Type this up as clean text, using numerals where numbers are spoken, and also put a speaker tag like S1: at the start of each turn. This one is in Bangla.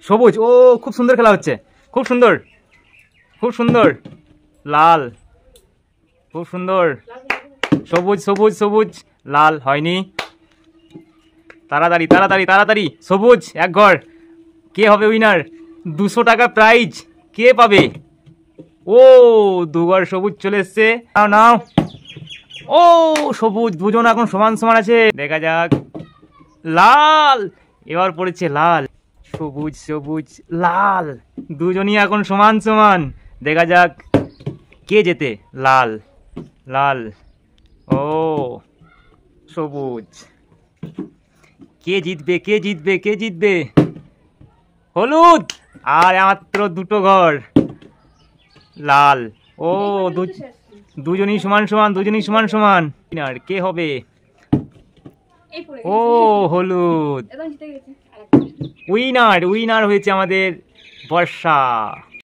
S1: সবুজ, ও খুব সুন্দর খেলা হচ্ছে, খুব সুন্দর, খুব সুন্দর। লাল, খুব সুন্দর। সবুজ সবুজ সবুজ, লাল হয়নি। তাড়াতাড়ি তাড়াতাড়ি তাড়াতাড়ি, সবুজ এক ঘর। কে হবে উইনার? 200 টাকা প্রাইজ কে পাবে? ও, 2 ঘর সবুজ চলে এসছে। নাও নাও। ও সবুজ, দুজন এখন সমান সমান আছে। দেখা যাক। লাল, এবার পড়েছে লাল। সবুজ সবুজ লাল, দুজনই এখন সমান সমান। দেখা যাক কে জেতে। লাল, লাল, ও সবুজ। কে জিতবে, কে জিতবে, কে জিতবে? হলুদ। আর মাত্র 2টো ঘর। লাল, ও দুজনই সমান সমান, দুজনই সমান সমান। আর কে হবে? ও হলুদ। উইনার, উইনার হয়েছে আমাদের বর্ষা।